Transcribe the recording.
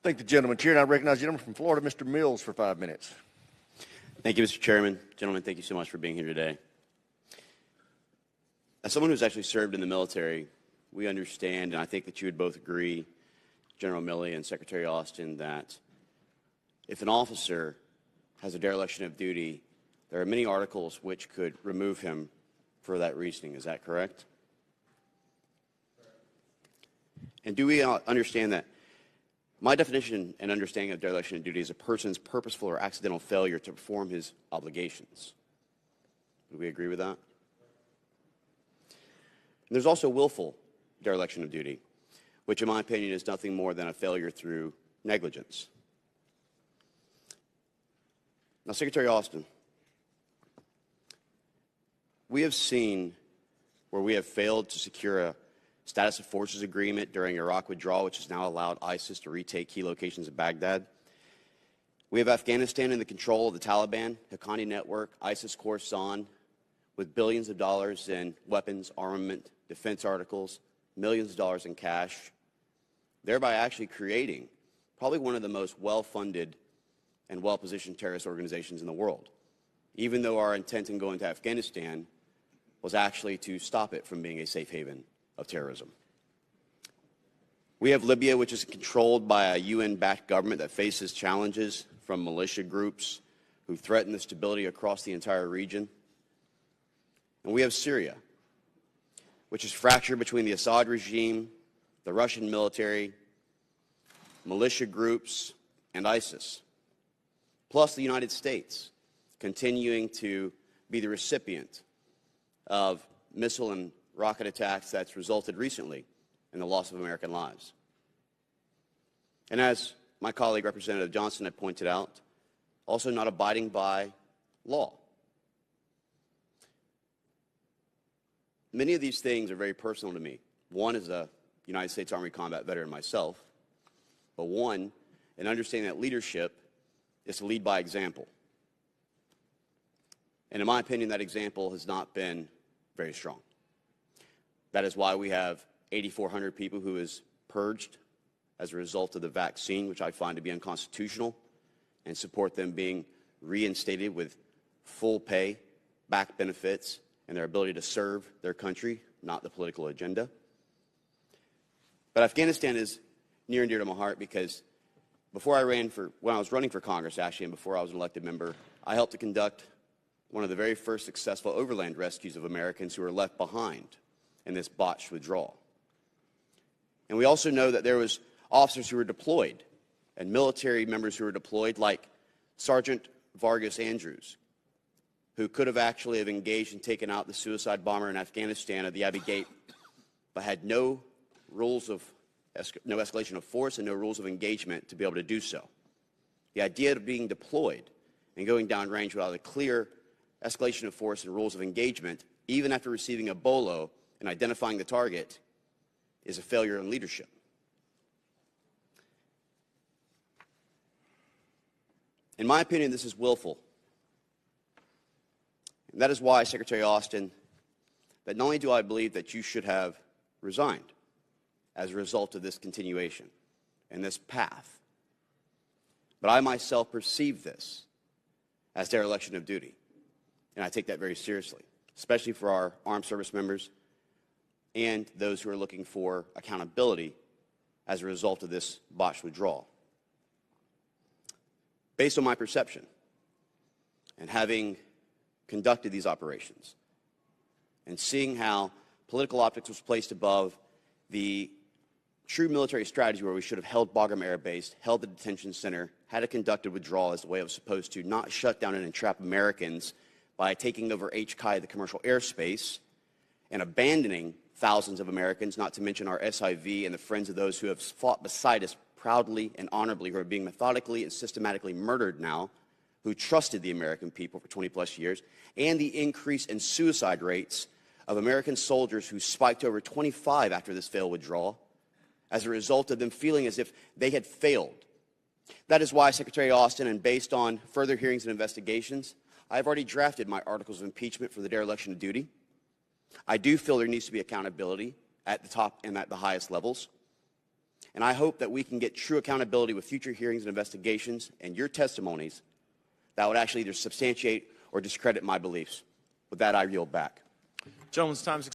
Thank the gentleman. Chair, and I recognize the gentleman from Florida, Mr. Mills, for 5 minutes. Thank you, Mr. Chairman. Gentlemen, thank you so much for being here today. As someone who's actually served in the military, we understand, and I think that you would both agree, General Milley and Secretary Austin, that if an officer has a dereliction of duty, there are many articles which could remove him for that reasoning. Is that correct? And do we understand that my definition and understanding of dereliction of duty is a person's purposeful or accidental failure to perform his obligations? Do we agree with that? And there's also willful dereliction of duty, which in my opinion is nothing more than a failure through negligence. Now, Secretary Austin, we have seen where we have failed to secure a status of forces agreement during Iraq withdrawal, which has now allowed ISIS to retake key locations of Baghdad. We have Afghanistan in the control of the Taliban, Haqqani Network, ISIS Khorasan, with billions of dollars in weapons, armament, defense articles, millions of dollars in cash, thereby actually creating probably one of the most well-funded and well-positioned terrorist organizations in the world, even though our intent in going to Afghanistan was actually to stop it from being a safe haven of terrorism. We have Libya, which is controlled by a UN-backed government that faces challenges from militia groups who threaten the stability across the entire region. And we have Syria, which is fractured between the Assad regime, the Russian military, militia groups, and ISIS, plus the United States continuing to be the recipient of missile and rocket attacks that's resulted recently in the loss of American lives. And as my colleague, Representative Johnson, had pointed out, also not abiding by law. Many of these things are very personal to me. One is a United States Army combat veteran myself, but one, in understanding that leadership is to lead by example. And in my opinion, that example has not been very strong. That is why we have 8,400 people who is purged as a result of the vaccine, which I find to be unconstitutional, and support them being reinstated with full pay, back benefits, and their ability to serve their country, not the political agenda. But Afghanistan is near and dear to my heart because when I was running for Congress, actually, and before I was an elected member, I helped to conduct one of the very first successful overland rescues of Americans who were left behind in this botched withdrawal. And we also know that there was officers who were deployed and military members who were deployed, like Sergeant Vargas Andrews, who could have actually have engaged and taken out the suicide bomber in Afghanistan at the Abbey Gate, but had no escalation of force and no rules of engagement to be able to do so. The idea of being deployed and going downrange without a clear escalation of force and rules of engagement, even after receiving a bolo and identifying the target, is a failure in leadership. In my opinion, this is willful. And that is why, Secretary Austin, that not only do I believe that you should have resigned as a result of this continuation and this path, but I myself perceive this as dereliction of duty. And I take that very seriously, especially for our armed service members and those who are looking for accountability as a result of this botched withdrawal. Based on my perception and having conducted these operations and seeing how political optics was placed above the true military strategy where we should have held Bagram Air Base, held the detention center, had a conducted withdrawal as the way it was supposed to, not shut down and entrap Americans by taking over HKI, the commercial airspace, and abandoning thousands of Americans, not to mention our SIV and the friends of those who have fought beside us proudly and honorably, who are being methodically and systematically murdered now, who trusted the American people for 20-plus years, and the increase in suicide rates of American soldiers who spiked to over 25 after this failed withdrawal as a result of them feeling as if they had failed. That is why, Secretary Austin, and based on further hearings and investigations, I have already drafted my articles of impeachment for the dereliction of duty. I do feel there needs to be accountability at the top and at the highest levels. And I hope that we can get true accountability with future hearings and investigations and your testimonies that would actually either substantiate or discredit my beliefs. With that, I yield back. Gentleman's time is